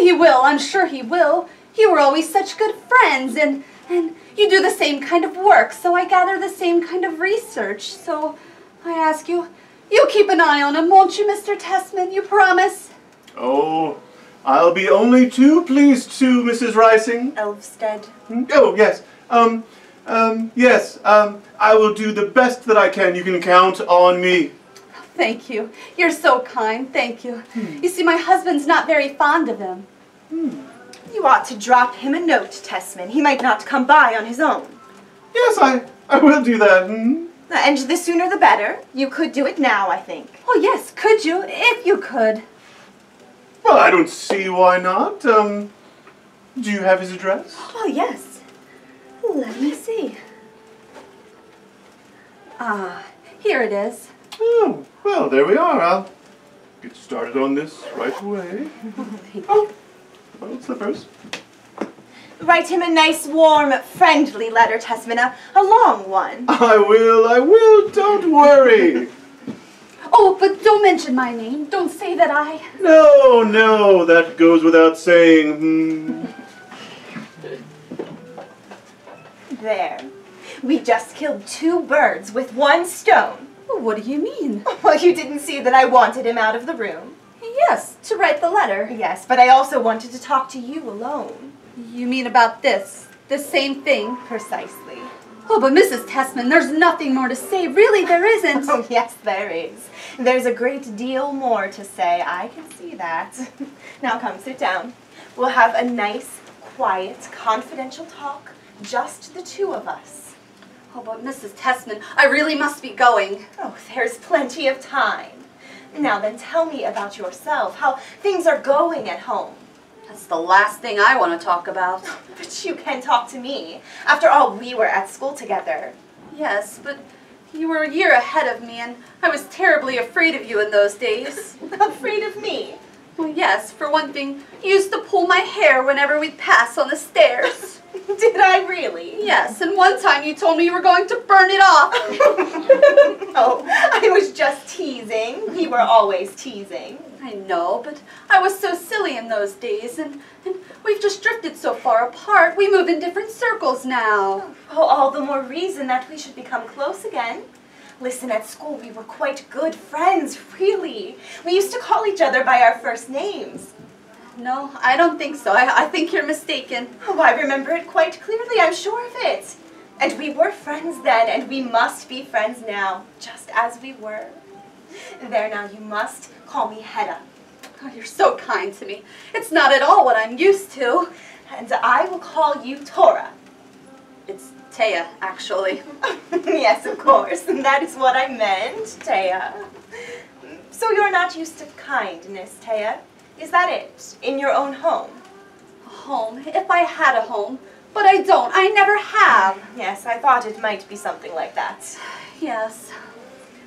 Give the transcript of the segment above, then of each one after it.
he will. I'm sure he will. You were always such good friends, and you do the same kind of work, so I gather the same kind of research. So I ask you, you keep an eye on him, won't you, Mr. Tesman? You promise? Oh, I'll be only too pleased to, Mrs. Rising. Elvsted. Oh, yes. Yes, I will do the best that I can. You can count on me. Thank you. You're so kind. Thank you. You see, my husband's not very fond of him. You ought to drop him a note, Tesman. He might not come by on his own. Yes, I will do that. And the sooner the better. You could do it now, I think. Oh, yes, could you? If you could. Well, I don't see why not. Do you have his address? Oh, yes. Let me see. Ah, here it is. Oh, well, there we are. I'll get started on this right away. Oh, well, slippers. Write him a nice, warm, friendly letter, Tesman, a long one. I will, don't worry. Oh, but don't mention my name. Don't say that I... No, that goes without saying. There. We just killed 2 birds with 1 stone. What do you mean? Well, you didn't see that I wanted him out of the room. Yes, to write the letter. Yes, but I also wanted to talk to you alone. You mean about this? The same thing? Precisely. Oh, but Mrs. Tesman, there's nothing more to say. Really, there isn't. Oh, yes, there is. There's a great deal more to say. I can see that. Now come, sit down. We'll have a nice, quiet, confidential talk. Just the 2 of us. Oh, but Mrs. Tesman, I really must be going. Oh, there's plenty of time. Now then, tell me about yourself, how things are going at home. That's the last thing I want to talk about. But you can talk to me. After all, we were at school together. Yes, but you were a year ahead of me, and I was terribly afraid of you in those days. Afraid of me? Well, yes, for one thing, you used to pull my hair whenever we'd pass on the stairs. Did I really? Yes, and one time you told me you were going to burn it off. Oh, I was just teasing. We were always teasing. I know, but I was so silly in those days, and we've just drifted so far apart. We move in different circles now. Oh, all the more reason that we should become close again. Listen, at school we were quite good friends, really. We used to call each other by our first names. No, I don't think so. I think you're mistaken. Oh, I remember it quite clearly, I'm sure of it. And we were friends then, and we must be friends now, just as we were. There now, you must call me Hedda. Oh, you're so kind to me. It's not at all what I'm used to. And I will call you Tora. It's Taya, actually. Yes, of course, and that is what I meant, Taya. So you're not used to kindness, Taya? Is that it? In your own home? A home? If I had a home. But I don't. I never have. Yes, I thought it might be something like that. Yes.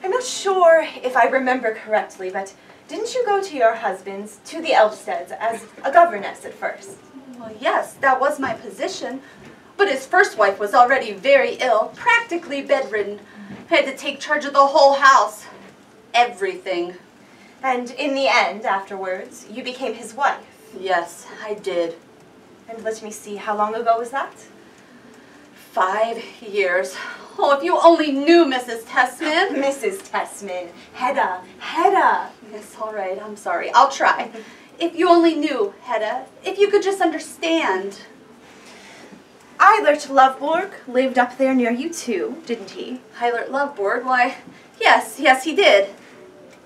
I'm not sure if I remember correctly, but didn't you go to your husband's, to the Elvsteds, as a governess at first? Well, yes, that was my position. But his first wife was already very ill, practically bedridden. I had to take charge of the whole house. Everything. And in the end, afterwards, you became his wife? Yes, I did. And let me see, how long ago was that? 5 years. Oh, if you only knew, Mrs. Tesman. Mrs. Tesman. Hedda. Hedda. Yes, all right, I'm sorry. I'll try. If you only knew, Hedda. If you could just understand. Eilert Lovborg lived up there near you too, didn't he? Eilert Lovborg? Why, yes, he did.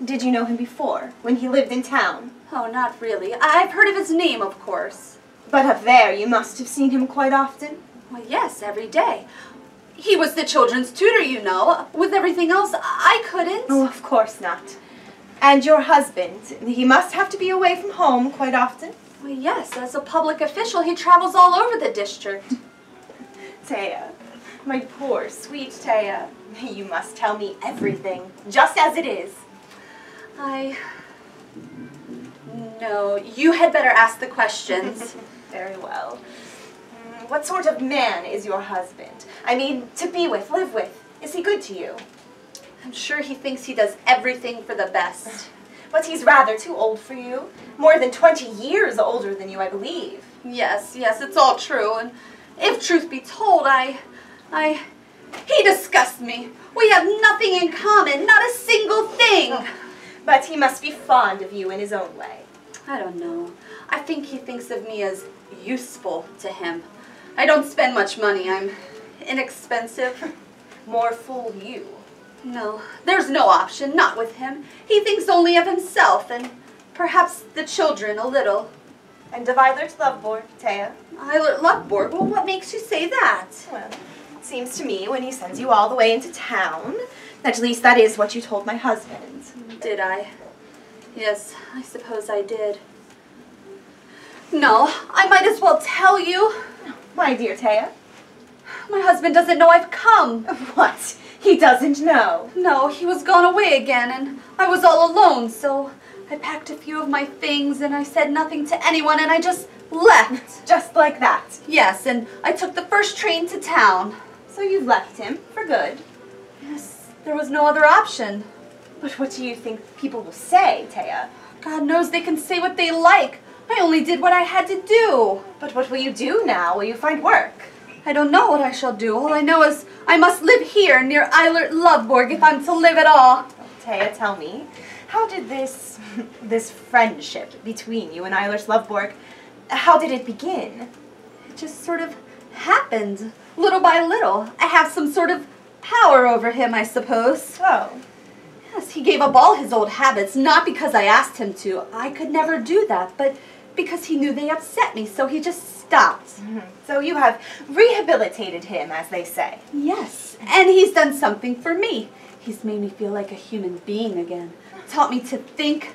Did you know him before, when he lived in town? Oh, not really. I've heard of his name, of course. But up there, you must have seen him quite often? Well, yes, every day. He was the children's tutor, you know. With everything else, I couldn't. Oh, of course not. And your husband, he must have to be away from home quite often? Well, yes, as a public official, he travels all over the district. Taya, my poor, sweet Taya, you must tell me everything, just as it is. No, you had better ask the questions. Very well. What sort of man is your husband? I mean, to be with, live with. Is he good to you? I'm sure he thinks he does everything for the best. But he's rather too old for you. More than 20 years older than you, I believe. Yes, it's all true. And if truth be told, he disgusts me. We have nothing in common, not a single thing. Oh, but he must be fond of you in his own way. I don't know. I think he thinks of me as useful to him. I don't spend much money. I'm inexpensive. More fool you. No, there's no option, not with him. He thinks only of himself and perhaps the children a little. And of Eilert Lovborg, Thea? Eilert Lovborg? Well, what makes you say that? Well, it seems to me when he sends you all the way into town, at least that is what you told my husband. Did I? Yes, I suppose I did. No, I might as well tell you. My dear Thea? My husband doesn't know I've come. What? He doesn't know? No, he was gone away again, and I was all alone, so I packed a few of my things, and I said nothing to anyone, and I just left. Just like that? Yes, and I took the first train to town. So you've left him, for good? Yes, there was no other option. But what do you think people will say, Thea? God knows they can say what they like. I only did what I had to do. But what will you do now? Will you find work? I don't know what I shall do. All I know is I must live here near Eilert Lovborg if I'm to live at all. Thea, tell me, how did this friendship between you and Eilert Lovborg, how did it begin? It just sort of happened, little by little. I have some sort of power over him, I suppose. Oh. Yes, he gave up all his old habits, not because I asked him to. I could never do that, but because he knew they upset me, so he just stopped. Mm-hmm. So you have rehabilitated him, as they say. Yes, and he's done something for me. He's made me feel like a human being again. Taught me to think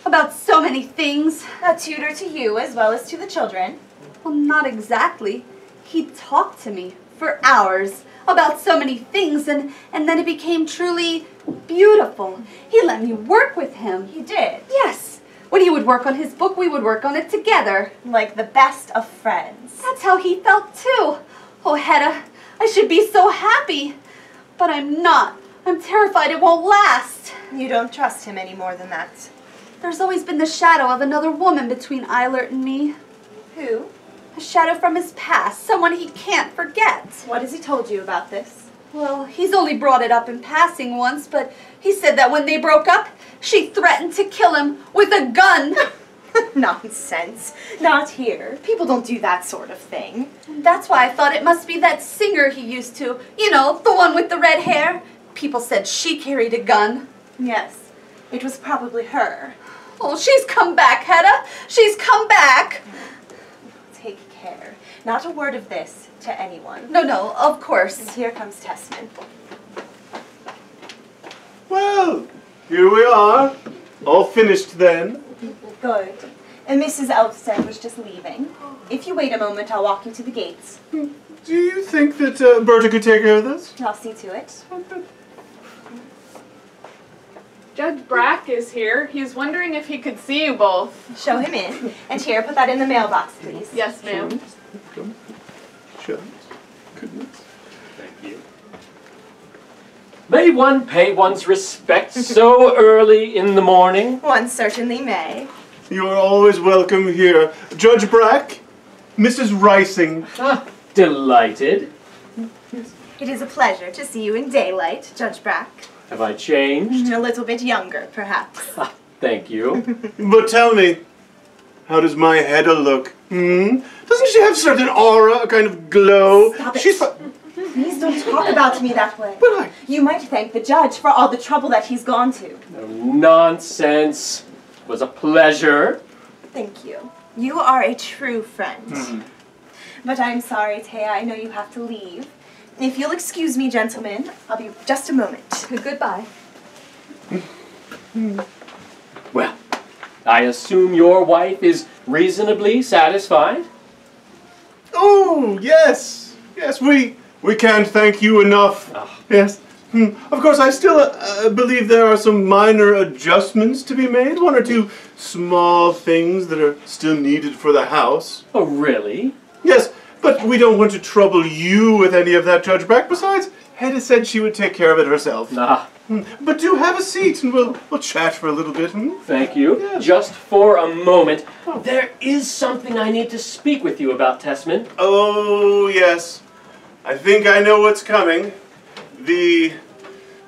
about so many things. A tutor to you as well as to the children. Well, not exactly. He talked to me for hours about so many things, and then it became truly beautiful. He let me work with him. He did? Yes. When he would work on his book, we would work on it together. Like the best of friends. That's how he felt too. Oh, Hedda, I should be so happy. But I'm not. I'm terrified it won't last. You don't trust him any more than that. There's always been the shadow of another woman between Eilert and me. Who? A shadow from his past, someone he can't forget. What has he told you about this? Well, he's only brought it up in passing once, but he said that when they broke up, she threatened to kill him with a gun. Nonsense. Not here. People don't do that sort of thing. That's why I thought it must be that singer he used to. You know, the one with the red hair. People said she carried a gun. Yes, it was probably her. Oh, she's come back, Hedda. She's come back. Take care. Not a word of this to anyone. No, of course. And here comes Tesman. Well, here we are. All finished then. Good. And Mrs. Elfstead was just leaving. If you wait a moment, I'll walk you to the gates. Do you think that Berta could take care of this? I'll see to it. Judge Brack is here. He's wondering if he could see you both. Show him in. And here, put that in the mailbox, please. Yes, ma'am. Sure. Goodness. Thank you. May one pay one's respects so early in the morning? One certainly may. You are always welcome here. Judge Brack, Mrs. Rising. Ah, delighted. It is a pleasure to see you in daylight, Judge Brack. Have I changed? A little bit younger, perhaps. Ah, thank you. But tell me, how does my Hedda look? Doesn't she have a certain aura, a kind of glow? Stop it. Please don't talk about me that way. But You might thank the judge for all the trouble that he's gone to. No nonsense. It was a pleasure. Thank you. You are a true friend. But I'm sorry, Thea, I know you have to leave. If you'll excuse me, gentlemen, I'll be just a moment. Goodbye. Well, I assume your wife is reasonably satisfied? Oh, yes. Yes, we can't thank you enough. Oh. Yes. Of course, I still believe there are some minor adjustments to be made. One or two small things that are still needed for the house. Oh, really? Yes, but we don't want to trouble you with any of that, Judge Brack. Besides, Hedda said she would take care of it herself. Ah, But do have a seat, and we'll chat for a little bit. Thank you. Yes. Just for a moment. There is something I need to speak with you about, Tesman. Oh, yes. I think I know what's coming. The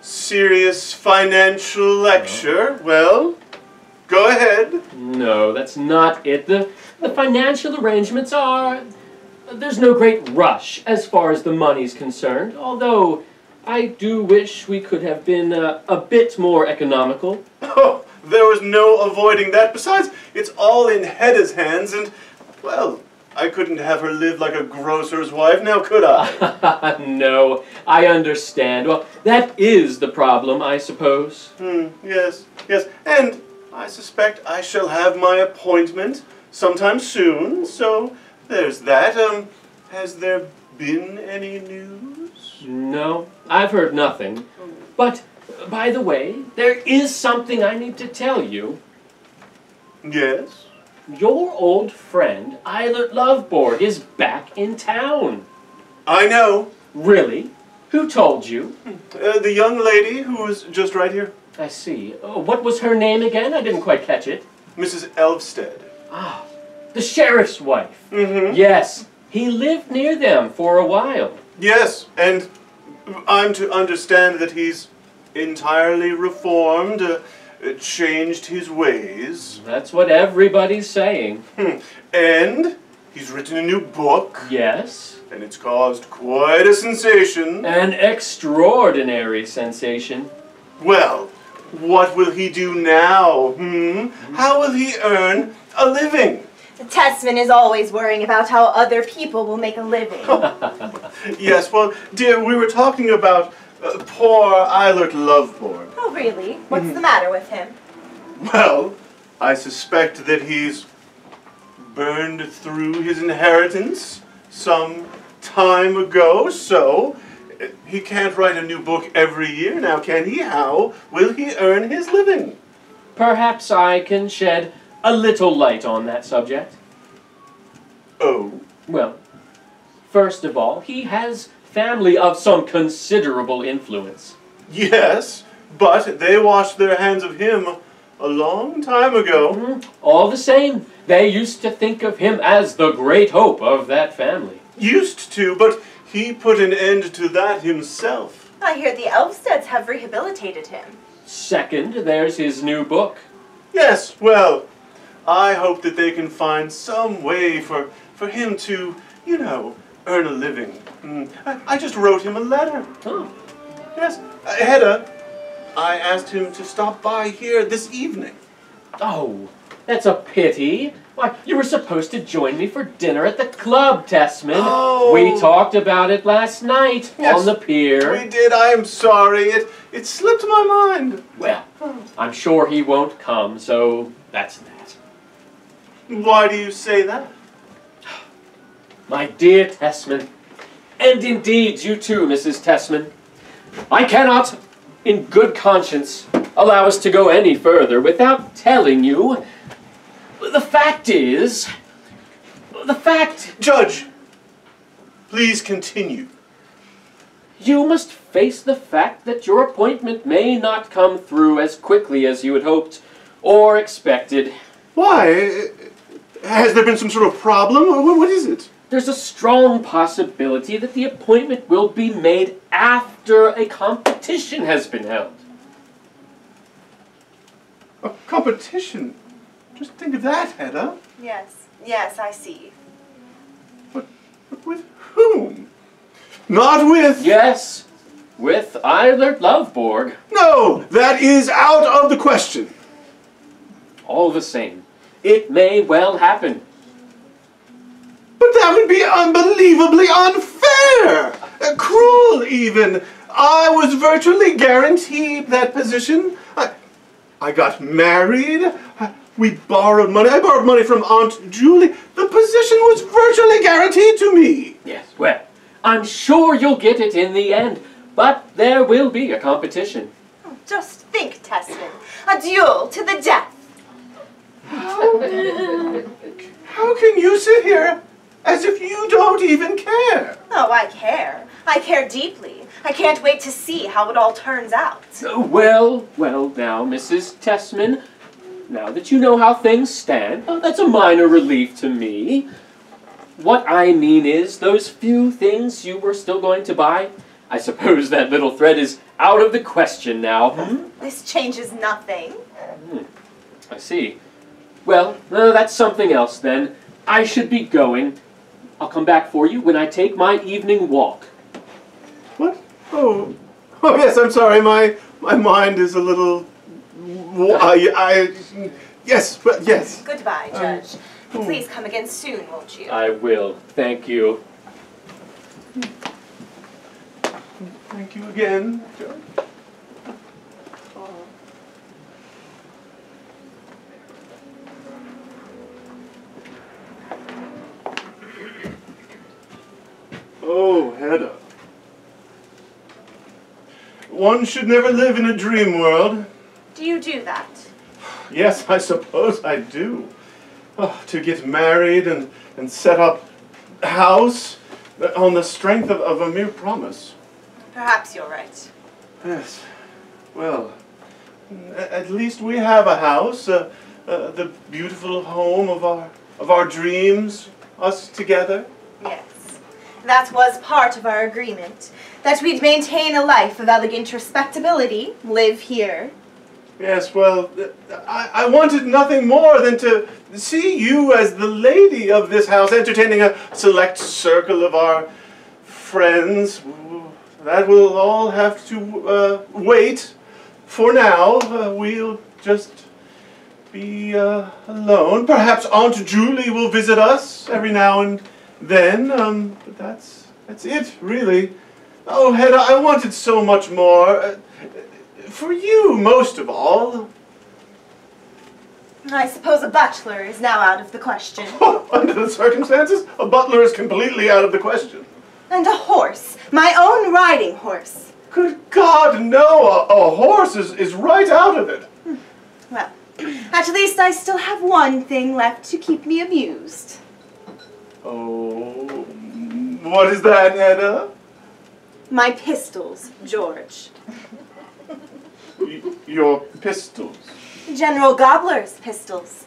serious financial lecture. Well, go ahead. No, that's not it. The financial arrangements are... There's no great rush as far as the money's concerned, although I do wish we could have been a bit more economical. Oh, there was no avoiding that. Besides, it's all in Hedda's hands, and, well, I couldn't have her live like a grocer's wife, now could I? No, I understand. Well, that is the problem, I suppose. Yes, and I suspect I shall have my appointment sometime soon, so there's that. Has there been any news? No, I've heard nothing. But, by the way, there is something I need to tell you. Yes? Your old friend, Eilert Loveborg, is back in town. I know. Really? Who told you? The young lady who was just right here. I see. What was her name again? I didn't quite catch it. Mrs. Elvsted. Ah, the sheriff's wife. Mm-hmm. Yes, he lived near them for a while. Yes, and I'm to understand that he's entirely reformed, changed his ways. That's what everybody's saying. And he's written a new book. Yes. And it's caused quite a sensation. An extraordinary sensation. Well, what will he do now? How will he earn a living? Tesman is always worrying about how other people will make a living. Yes, well, dear, we were talking about poor Eilert Loveborg. Oh, really? What's the matter with him? Well, I suspect that he's burned through his inheritance some time ago, so he can't write a new book every year now, can he? How will he earn his living? Perhaps I can shed a little light on that subject. Oh? Well, first of all, he has family of some considerable influence. Yes, but they washed their hands of him a long time ago. All the same, they used to think of him as the great hope of that family. Used to, but he put an end to that himself. I hear the Elvsteds have rehabilitated him. Second, there's his new book. Yes, well, I hope that they can find some way for him to, you know, earn a living. I just wrote him a letter. Oh. Yes, Hedda, I asked him to stop by here this evening. Oh, that's a pity. Why, you were supposed to join me for dinner at the club, Tesman. Oh. We talked about it last night on the pier. We did. I am sorry. It slipped my mind. Well, I'm sure he won't come, so that's that. Why do you say that? My dear Tesman, and indeed you too, Mrs. Tesman, I cannot, in good conscience, allow us to go any further without telling you. The fact is, Judge, please continue. You must face the fact that your appointment may not come through as quickly as you had hoped or expected. Why? Has there been some sort of problem? Or what is it? There's a strong possibility that the appointment will be made after a competition has been held. A competition? Just think of that, Hedda. Yes, I see. But with whom? Not with... Yes, with Eilert Loveborg. No, that is out of the question. All the same, it may well happen. But that would be unbelievably unfair! Cruel, even. I was virtually guaranteed that position. I got married. We borrowed money. I borrowed money from Aunt Julie. The position was virtually guaranteed to me. Yes, well, I'm sure you'll get it in the end, but there will be a competition. Just think, Tesman. A duel to the death. How can you sit here As if you don't even care. Oh, I care. I care deeply. I can't wait to see how it all turns out. Well, now, Mrs. Tesman, now that you know how things stand, that's a minor relief to me. What I mean is, those few things you were still going to buy, I suppose that little thread is out of the question now. This changes nothing. I see. Well, that's something else then. I should be going. I'll come back for you when I take my evening walk. What? Oh yes, I'm sorry. My mind is a little... Yes, but yes. Goodbye, Judge. Please come again soon, won't you? I will. Thank you. Thank you again, Judge. Oh, Hedda. One should never live in a dream world. Do you do that? Yes, I suppose I do. Oh, to get married and set up a house on the strength of a mere promise. Perhaps you're right. Yes. Well, at least we have a house, the beautiful home of our dreams, us together. Yes. That was part of our agreement, that we'd maintain a life of elegant respectability, live here. Yes, well, I wanted nothing more than to see you as the lady of this house, entertaining a select circle of our friends. That will all have to wait for now. We'll just be alone. Perhaps Aunt Julie will visit us every now and then, but that's it, really. Oh, Hedda, I wanted so much more. For you, most of all. I suppose a butler is now out of the question. Oh, under the circumstances, a butler is completely out of the question. And a horse, my own riding horse. Good God, no, a horse is right out of it. Well, at least I still have one thing left to keep me amused. Oh, what is that, Hedda? My pistols, George. Your pistols. General Gabler's pistols.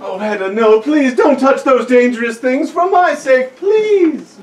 Oh, Hedda, no, please don't touch those dangerous things for my sake, please.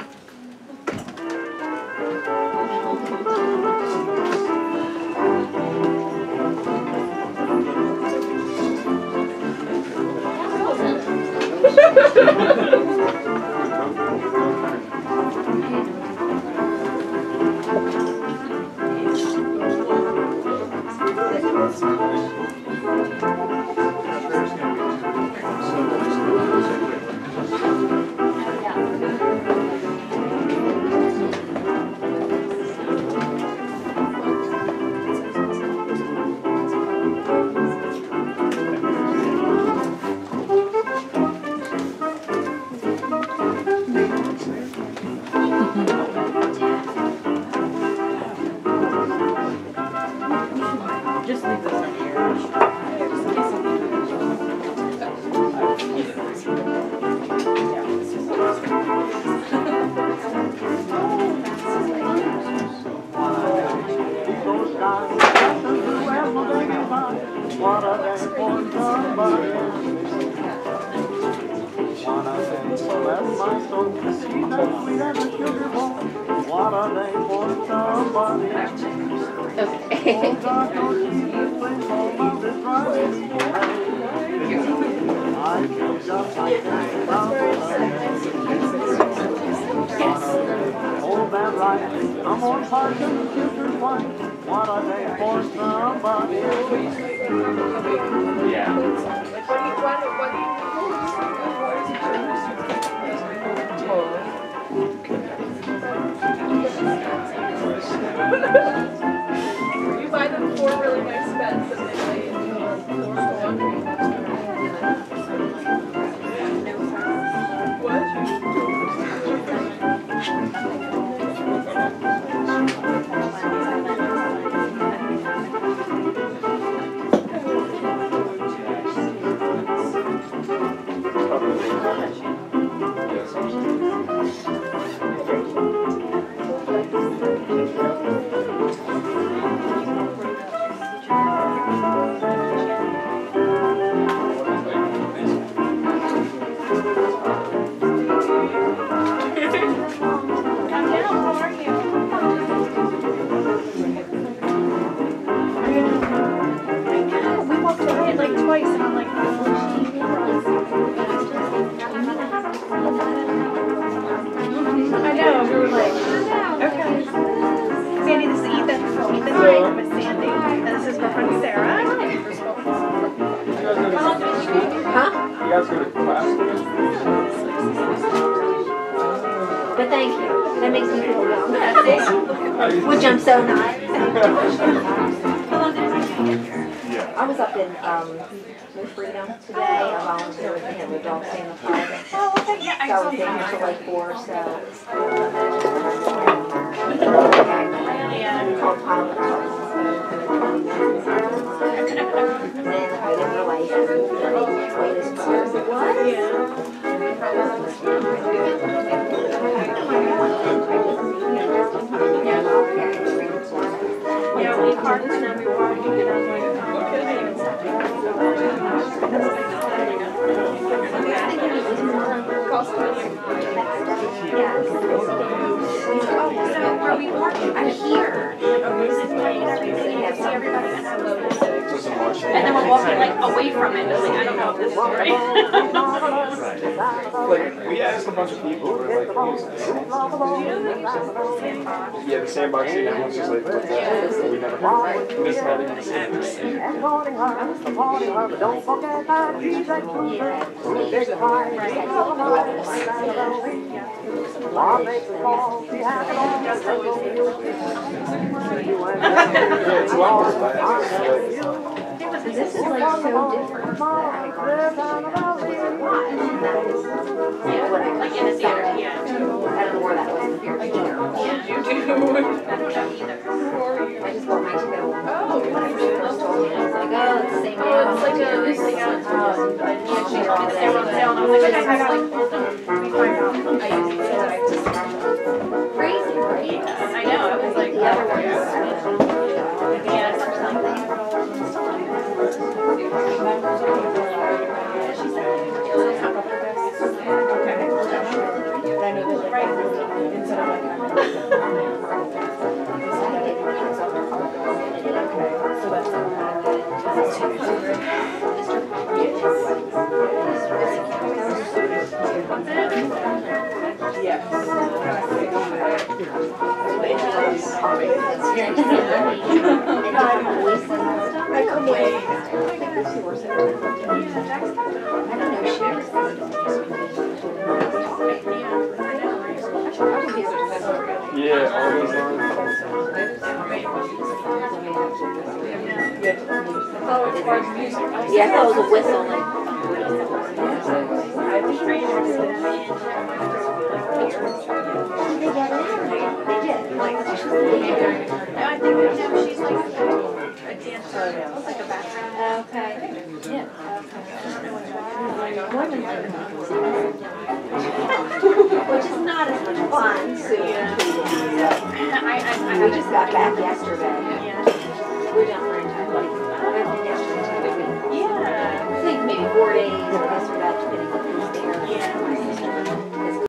You buy them 4 really nice beds and they lay in the laundry. What? her friend Sarah. Huh? You guys go to class together? But thank you. That makes me feel young. Which I'm so not. I was up in New Freedom today. I volunteered with the Hedda Gabler in the park. Oh, okay. Yeah, So I was there until like 4 or so. Called Pilot Talk. And then I didn't realize that the latest part. What? Yeah, we parked and then we walked and I was like, oh, okay. So where we parked, I'm here. This is playing everything. You see everybody and I was and then we're walking like away from it. Like, I don't know if this is right. Like, we asked a bunch of people who were like, yeah, the Sandbox thing, everyone's just like, what's that? We never heard. This is not even the same thing. Yeah, it's long. This is like so different. Yeah, like in the theater, yeah. I don't know where that was in the theater. Yeah, you do. I don't know either. I just bought my ticket. Oh, When I first told me, I was like, oh, it's the same day. it's like a, but yeah, she told me that they were on sale, and I was like, okay, I got like, hold on. Let me find out. I used it, so I just. Crazy, right? I know, I was like, The other one is yeah, or something. I come away. Yeah, all those lines. Yeah, I thought it was a whistle. Like, they did. Like, I think she's like a dancer. It's like a background. okay. Yeah. Which is not as much fun. So I we just got back yesterday. yeah. We're down